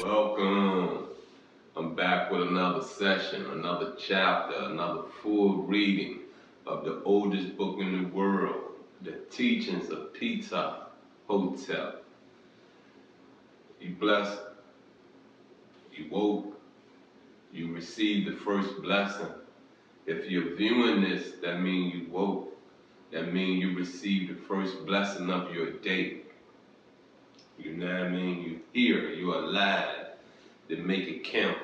Welcome. I'm back with another session, another chapter, another full reading of the oldest book in the world, The Teachings of Peter Hotep. You blessed, you woke, you received the first blessing. If you're viewing this, that means you woke. That means you received the first blessing of your day. You know what I mean? You here, you're alive. To make it count.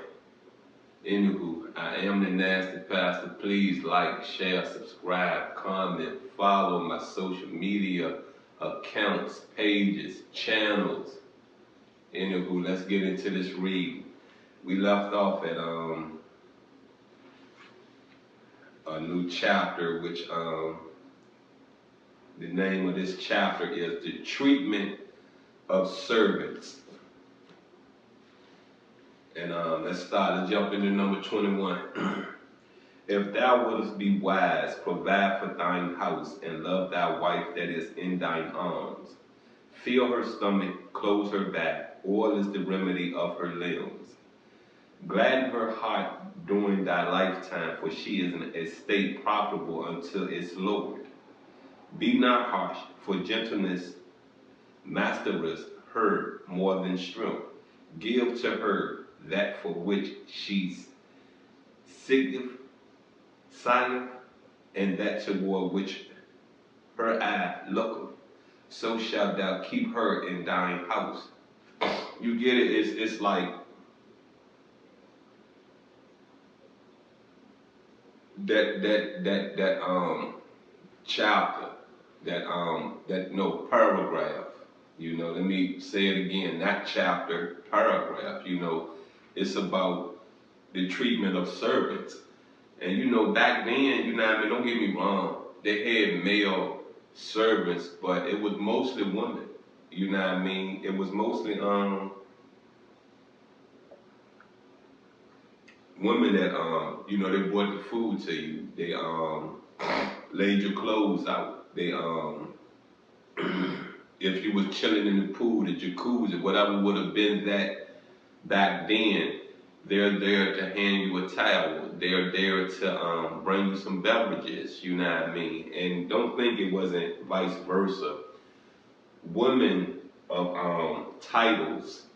Anywho, I am the Nasty Pastor. Please like, share, subscribe, comment, follow my social media accounts, pages, channels. Anywho, let's get into this read. We left off at a new chapter, which the name of this chapter is The Treatment of Servants. And let's jump into number 21. If thou wouldst be wise, provide for thine house, and love thy wife that is in thine arms. Fill her stomach, close her back, oil is the remedy of her limbs. Gladden her heart during thy lifetime, for she is an estate profitable unto its Lord. Be not harsh, for gentleness mastereth her more than strength. Give to her that for which she signeth, and that toward which her eye looketh. So shalt thou keep her in thine house. You get it? It's like that chapter, paragraph. Let me say it again. That chapter, paragraph. It's about the treatment of servants. And back then, don't get me wrong, they had male servants, but it was mostly women. It was mostly women that they brought the food to you. They laid your clothes out. They if you was chilling in the pool, the jacuzzi, whatever would have been that back then, they're there to hand you a towel. They're there to bring you some beverages, And don't think it wasn't vice versa. Women of titles,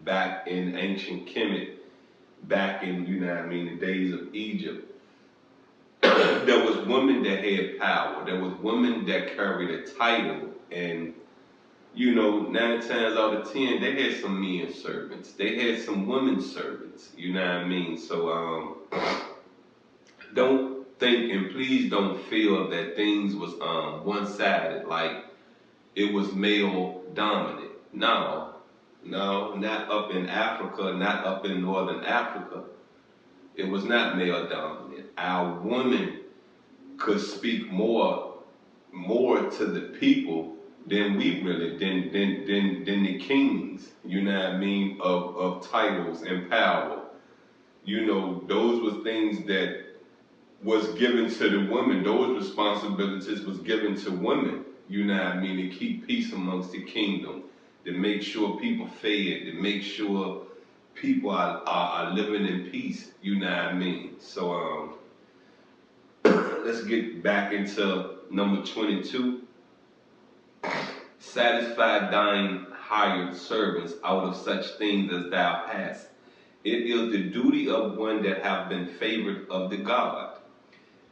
back in ancient Kemet, back in, the days of Egypt, there was women that had power. There was women that carried a title, and 9 times out of 10, they had some men servants. They had some women servants. So don't think, and please don't feel that things was one-sided, like it was male dominant. No, not up in Africa, not up in Northern Africa. It was not male dominant. Our women could speak more to the people than we really, than the kings, of titles and power. Those were things that was given to the women. Those responsibilities was given to women, to keep peace amongst the kingdom, to make sure people fed, to make sure people are living in peace, So let's get back into number 22. Satisfy thine hired servants out of such things as thou hast. It is the duty of one that have been favored of the God.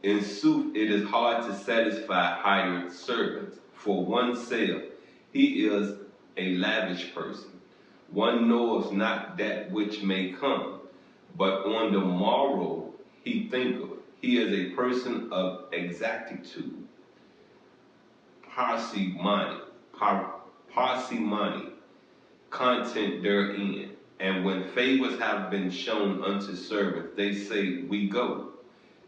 In sooth, it is hard to satisfy hired servants, for one saith, he is a lavish person. One knoweth not that which may come, but on the morrow he thinketh. He is a person of exactitude, parsimony, content therein. And when favors have been shown unto servants, they say, we go.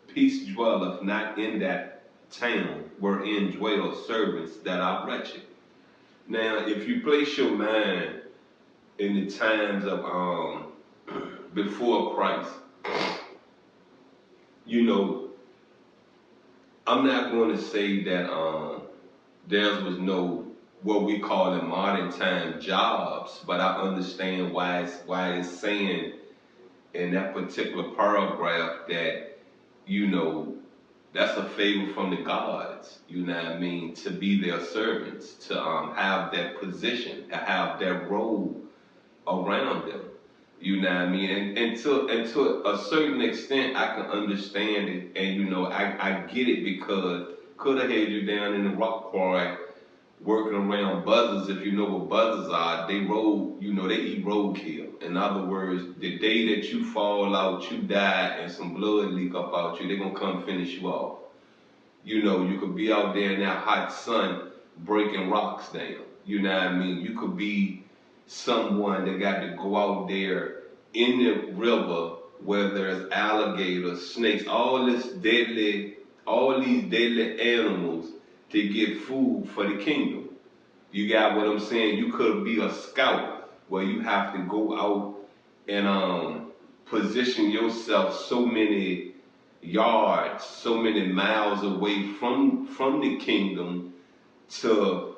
Peace dwelleth not in that town wherein dwell servants that are wretched. Now, if you place your mind in the times of before Christ, I'm not going to say that there was no what we call in modern time jobs, but I understand why it's saying in that particular paragraph that, you know, that's a favor from the gods, you know what I mean, to be their servants, to have that position, to have that role around them. You know what I mean? And to a certain extent, I can understand it, and you know, I get it because could have had you down in the rock quarry working around buzzards. If you know what buzzards are, they roll, you know, they eat roadkill. In other words, the day that you fall out, you die, and some blood leak up out you, they're gonna come finish you off. You know, you could be out there in that hot sun breaking rocks down. You know what I mean? You could be someone that got to go out there in the river where there's alligators, snakes, all these deadly animals to get food for the kingdom. You got what I'm saying? You could be a scout where you have to go out and position yourself so many yards, so many miles away from the kingdom to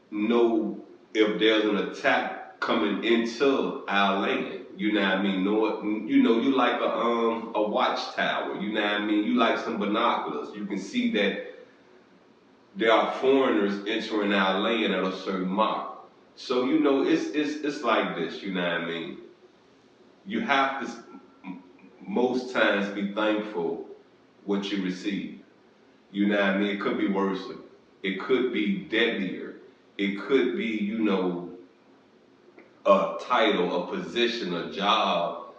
know if there's an attack coming into our land. You know what I mean? You know, you like a watchtower. You know what I mean? You like some binoculars. You can see that there are foreigners entering our land at a certain mark. So you know, it's like this. You know what I mean? You have to most times be thankful what you receive. You know what I mean? It could be worse. It could be deadlier. It could be, you know, a title, a position, a job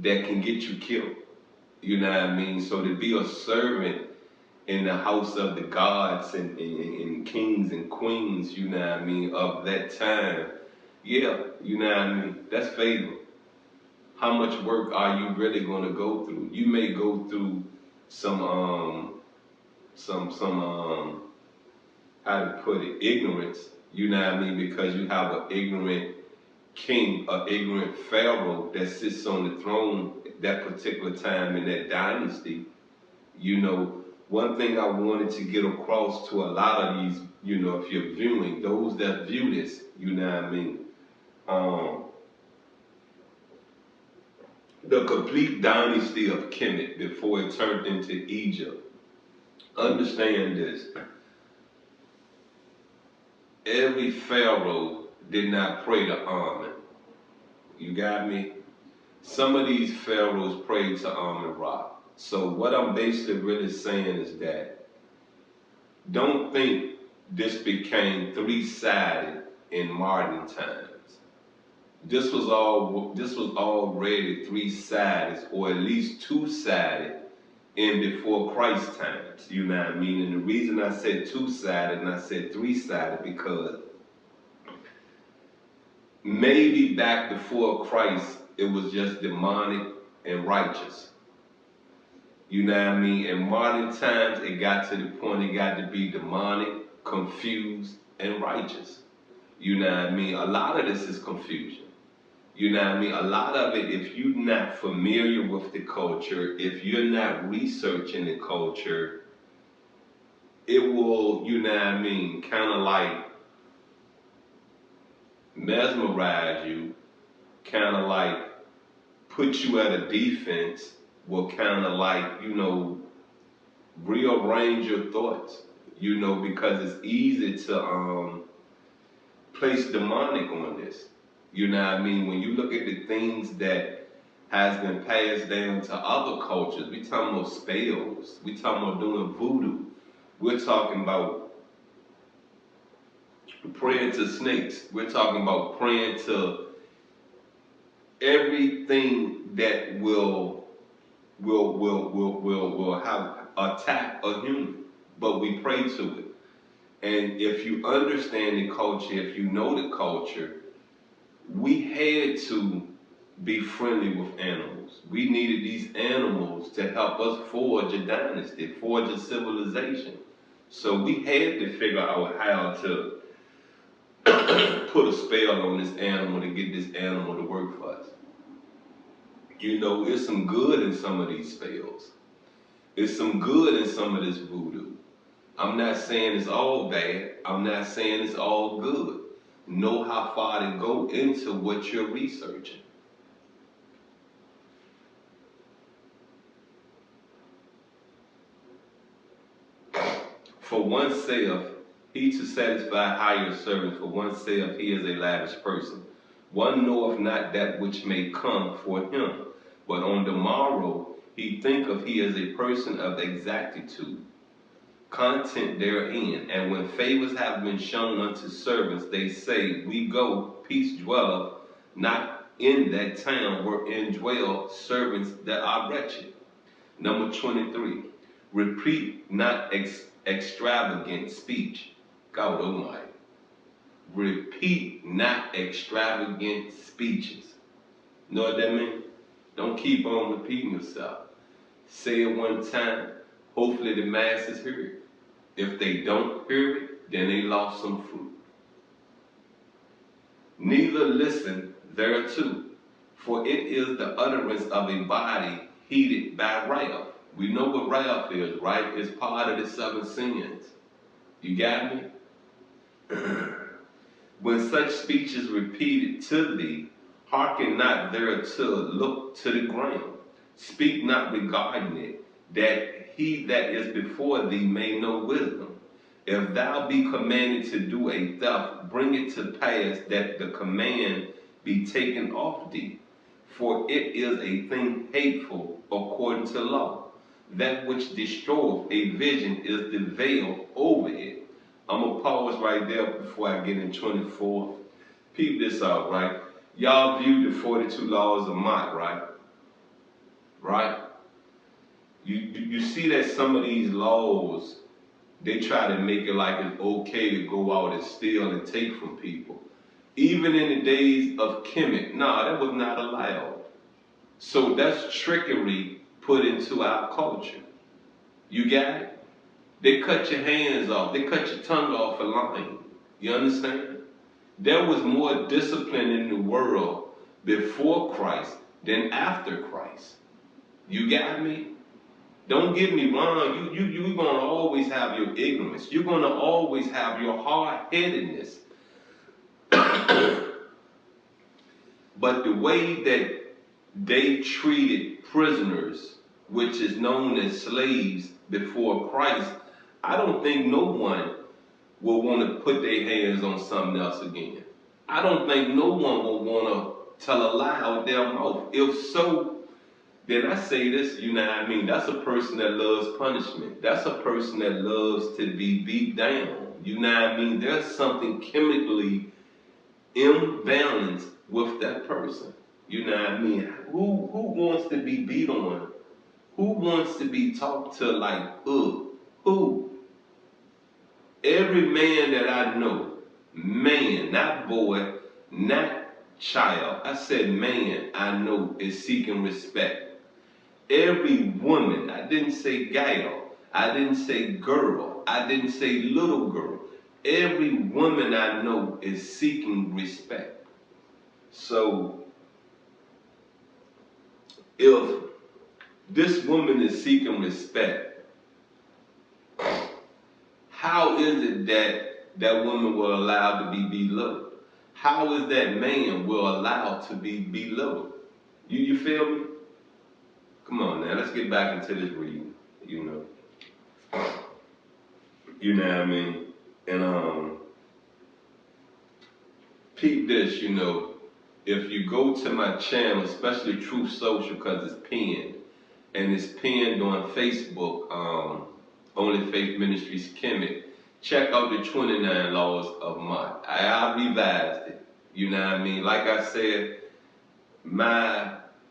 that can get you killed. You know what I mean? So to be a servant in the house of the gods and kings and queens, you know what I mean, of that time, yeah, you know what I mean? That's favor. How much work are you really going to go through? You may go through some how to put it, ignorance, you know what I mean, because you have an ignorant king, an ignorant pharaoh that sits on the throne at that particular time in that dynasty. You know, one thing I wanted to get across to a lot of these, you know, if you're viewing, those that view this, you know what I mean, the complete dynasty of Kemet before it turned into Egypt. Understand this. Every pharaoh did not pray to Amen. You got me? Some of these pharaohs prayed to Amen-Ra. So what I'm basically really saying is that don't think this became three-sided in modern times. This was already three-sided, or at least two-sided in before Christ times. You know what I mean? And the reason I said two-sided and I said three-sided because maybe back before Christ it was just demonic and righteous. You know what I mean? In modern times it got to the point it got to be demonic, confused, and righteous. You know what I mean? A lot of this is confusion. You know what I mean? A lot of it, if you're not familiar with the culture, if you're not researching the culture, it will, you know what I mean, kind of like mesmerize you, kind of like put you at a defense, will kind of like, you know, rearrange your thoughts, you know, because it's easy to place demonic on this. You know what I mean? When you look at the things that has been passed down to other cultures, we talking about spells, we talking about doing voodoo, we're talking about praying to snakes, we're talking about praying to everything that will have attack a human, but we pray to it. And if you understand the culture, if you know the culture, we had to be friendly with animals. We needed these animals to help us forge a dynasty, forge a civilization. So we had to figure out how to put a spell on this animal to get this animal to work for us. You know, there's some good in some of these spells. There's some good in some of this voodoo. I'm not saying it's all bad. I'm not saying it's all good. Know how far to go into what you're researching. For oneself, he to satisfy higher servants. For oneself, he is a lavish person. One knoweth not that which may come for him, but on the morrow he thinketh he is a person of exactitude, content therein. And when favors have been shown unto servants, they say, we go, peace dwelleth not in that town wherein dwell servants that are wretched. Number 23, repeat not extravagant speech. God Almighty. Repeat not extravagant speeches. Know what that means? Don't keep on repeating yourself. Say it one time. Hopefully the masses hear it. If they don't hear it, then they lost some fruit. Neither listen thereto, for it is the utterance of a body heated by wrath. We know what wrath is, right? It's part of the 7 sins. You got me? When such speech is repeated to thee, hearken not thereto, look to the ground. Speak not regarding it, that he that is before thee may know wisdom. If thou be commanded to do a theft, bring it to pass that the command be taken off thee. For it is a thing hateful according to law. That which destroyeth a vision is the veil over it. I'm going to pause right there before I get in 24. Peep this out, right? Y'all view the 42 laws of Mott, right? Right? You see that some of these laws, they try to make it like it's okay to go out and steal and take from people. Even in the days of Kemet, that was not allowed. So that's trickery put into our culture. You got it? They cut your hands off. They cut your tongue off for lying. You understand? There was more discipline in the world before Christ than after Christ. You got me? Don't get me wrong. You're going to always have your ignorance. You're going to always have your hard-headedness. But the way that they treated prisoners, which is known as slaves before Christ, I don't think no one will want to put their hands on something else again. I don't think no one will want to tell a lie out their mouth. If so, then I say this, you know what I mean? That's a person that loves punishment. That's a person that loves to be beat down. You know what I mean? There's something chemically imbalanced with that person. You know what I mean? Who wants to be beat on? Who wants to be talked to like, Who? Every man that I know, man, not boy, not child, I said man I know is seeking respect. Every woman, I didn't say gal, I didn't say girl, I didn't say little girl. Every woman I know is seeking respect. So, if this woman is seeking respect, how is it that that woman will allow to be belittled? How is that man will allow to be belittled? You feel me? Come on now, let's get back into this reading, you know. You know what I mean? And peep this, you know, if you go to my channel, especially Truth Social, because it's pinned, and it's pinned on Facebook, Only Faith Ministries Kemet, check out the 29 laws of Mott. I revised it. You know what I mean? Like I said,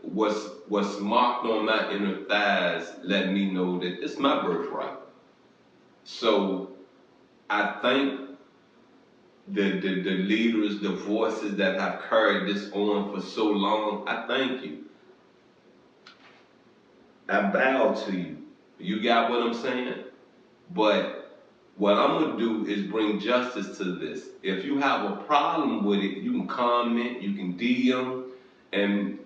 what's marked on my inner thighs let me know that it's my birthright. So I thank the leaders, the voices that have carried this on for so long. I thank you. I bow to you. You got what I'm saying? But what I'm going to do is bring justice to this. If you have a problem with it, you can comment, you can DM, and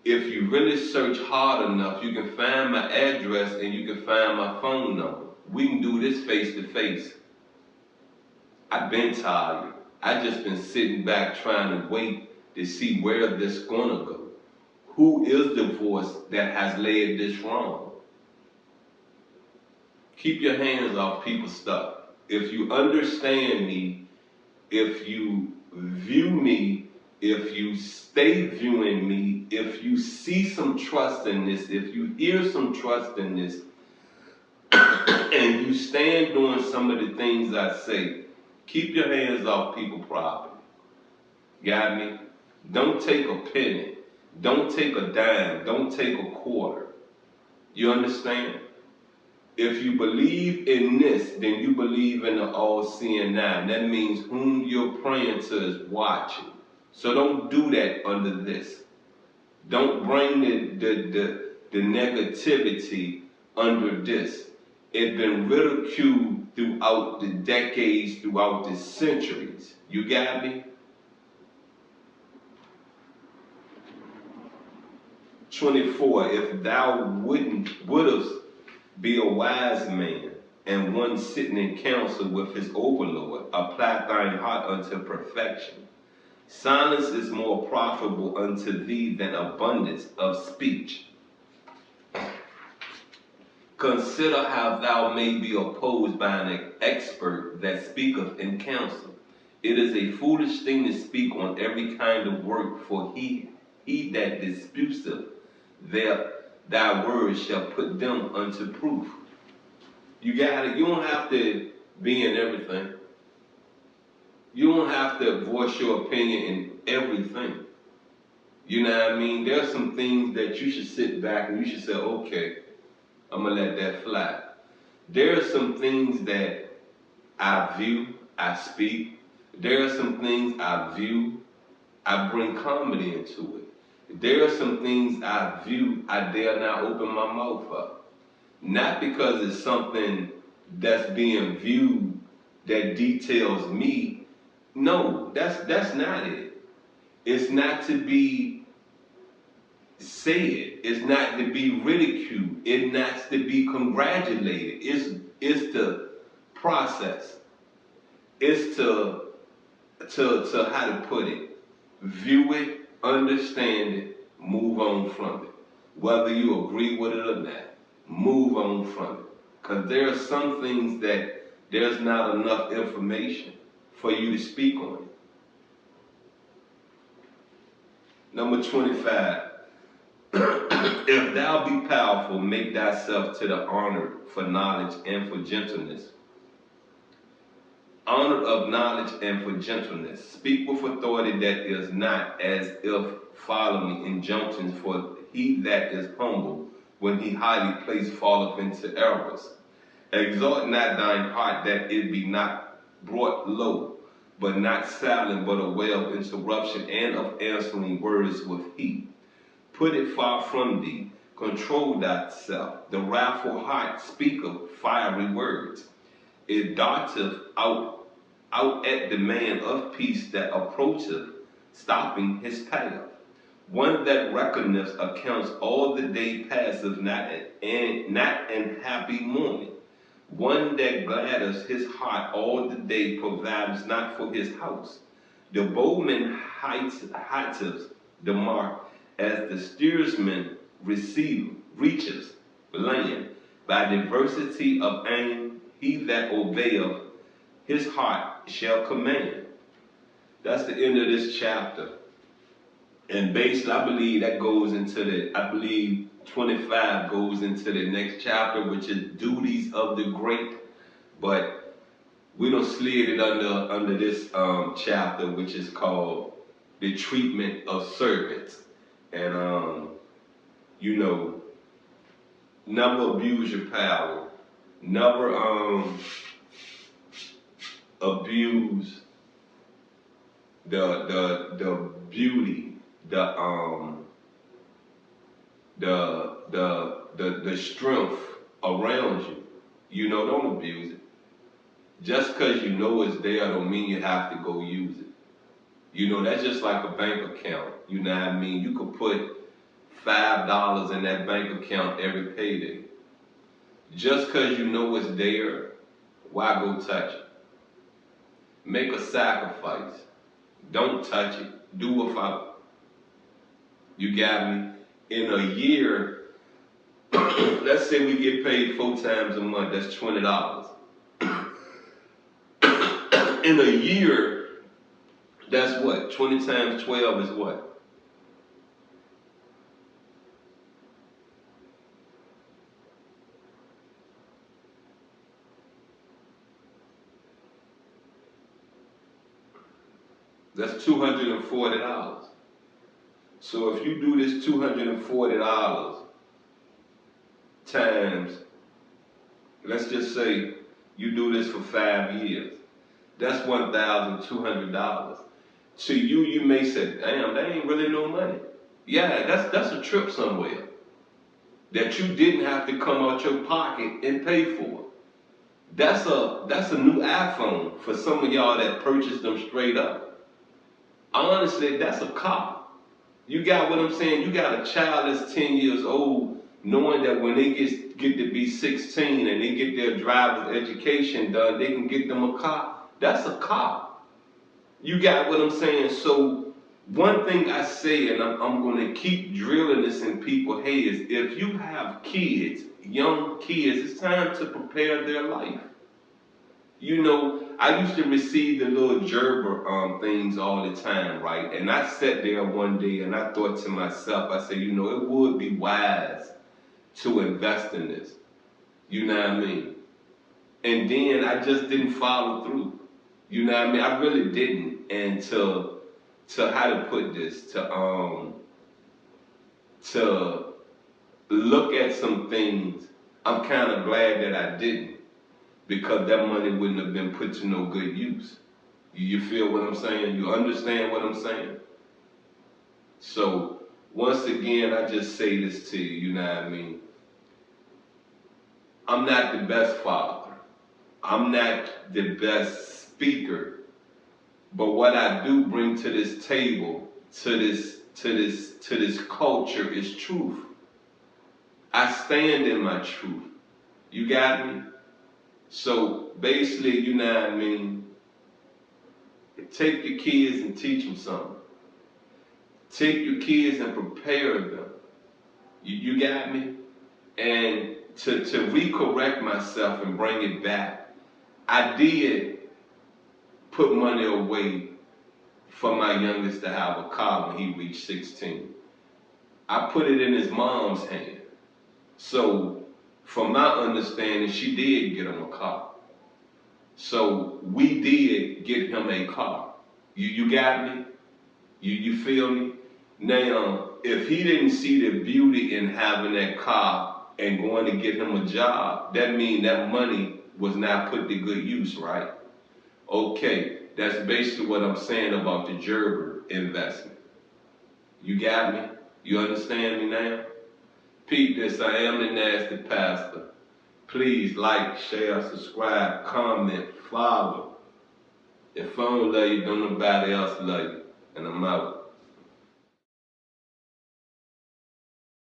if you really search hard enough, you can find my address and you can find my phone number. We can do this face to face. I've been tired. I just been sitting back trying to wait to see where this gonna go. Who is the voice that has led this wrong? Keep your hands off people's stuff. If you understand me, if you view me, if you stay viewing me, if you see some trust in this, if you hear some trust in this, and you stand doing some of the things I say, keep your hands off people's property. Got me? Don't take a penny. Don't take a dime. Don't take a quarter. You understand? If you believe in this, then you believe in the all-seeing eye. That means whom you're praying to is watching. So don't do that under this. Don't bring the negativity under this. It's been ridiculed throughout the decades, throughout the centuries. You got me? 24, if thou wouldst be a wise man, and one sitting in counsel with his overlord, apply thine heart unto perfection. Silence is more profitable unto thee than abundance of speech. Consider how thou may be opposed by an expert that speaketh in counsel. It is a foolish thing to speak on every kind of work, for he that disputeth thy words shall put them unto proof. You got it. You don't have to be in everything. You don't have to voice your opinion in everything. You know what I mean? There are some things that you should sit back and you should say, okay, I'm going to let that fly. There are some things that I view, I speak. There are some things I view, I bring comedy into it. There are some things I view, I dare not open my mouth up. Not because it's something that's being viewed that details me. No, that's not it. It's not to be said. It's not to be ridiculed. It's not to be congratulated. It's the process. It's to how to put it. View it, understand it, move on from it. Whether you agree with it or not, move on from it. Because there are some things that there's not enough information for you to speak on it. Number 25. If thou be powerful, make thyself to the honor for knowledge and for gentleness. Honor of knowledge and for gentleness. Speak with authority that is not as if following injunctions, for he that is humble, when he highly placed, falleth into errors. Exalt not thine heart that it be not brought low, but not silent, but a way of interruption and of answering words with heat. Put it far from thee. Control thyself. The wrathful heart speaketh fiery words. It darteth out at the man of peace that approacheth, stopping his path. One that reckoneth accounts all the day passeth, not an happy morning. One that gladdeth his heart all the day provides not for his house. The bowman highteth the mark, as the steersman reaches land. By diversity of aim, he that obeyeth his heart shall command. That's the end of this chapter. And basically, I believe that goes into 25 goes into the next chapter, which is duties of the great. But we don't slid it under this chapter, which is called the treatment of servants. And, never abuse your power. Never abuse the beauty, the strength around you. Don't abuse it. Just because you know it's there don't mean you have to go use it. That's just like a bank account. You know what I mean? You could put $5 in that bank account every payday. Just because you know it's there, why go touch it? Make a sacrifice. Don't touch it. Do without. You got me? In a year, let's say we get paid 4 times a month, that's $20. In a year, that's what? 20 times 12 is what? That's $240. So if you do this $240 times, let's just say you do this for 5 years, that's $1,200. To you, you may say, damn, that ain't really no money. Yeah, that's a trip somewhere that you didn't have to come out your pocket and pay for. That's a new iPhone for some of y'all that purchased them straight up. Honestly, that's a car. You got what I'm saying? You got a child that's 10 years old knowing that when they get to be 16 and they get their driver's education done, they can get them a car. That's a car. You got what I'm saying? So one thing I say, and I'm going to keep drilling this in people's heads, if you have kids, young kids, it's time to prepare their life. You know, I used to receive the little Gerber things all the time, right? And I sat there one day and I thought to myself, I said, you know, it would be wise to invest in this. You know what I mean? And then I just didn't follow through. You know what I mean? I really didn't. And to how to put this, to look at some things, I'm kind of glad that I didn't, because that money wouldn't have been put to no good use. You feel what I'm saying? You understand what I'm saying? So once again, I just say this to you, you know what I mean? I'm not the best father. I'm not the best speaker. But what I do bring to this table, to this culture, is truth. I stand in my truth. You got me? So basically, you know what I mean? Take your kids and teach them something. Take your kids and prepare them. You got me? And to recorrect myself and bring it back, I did put money away for my youngest to have a car when he reached 16. I put it in his mom's hand. So from my understanding, she did get him a car. So we did get him a car. You got me? You feel me? Now, if he didn't see the beauty in having that car and going to get him a job, that means that money was not put to good use, right? Okay, that's basically what I'm saying about the Gerber investment. You got me? You understand me now? Peep this, I am the Nasty Pastor. Please like, share, subscribe, comment, follow. If I don't love you, don't nobody else love you. And I'm out.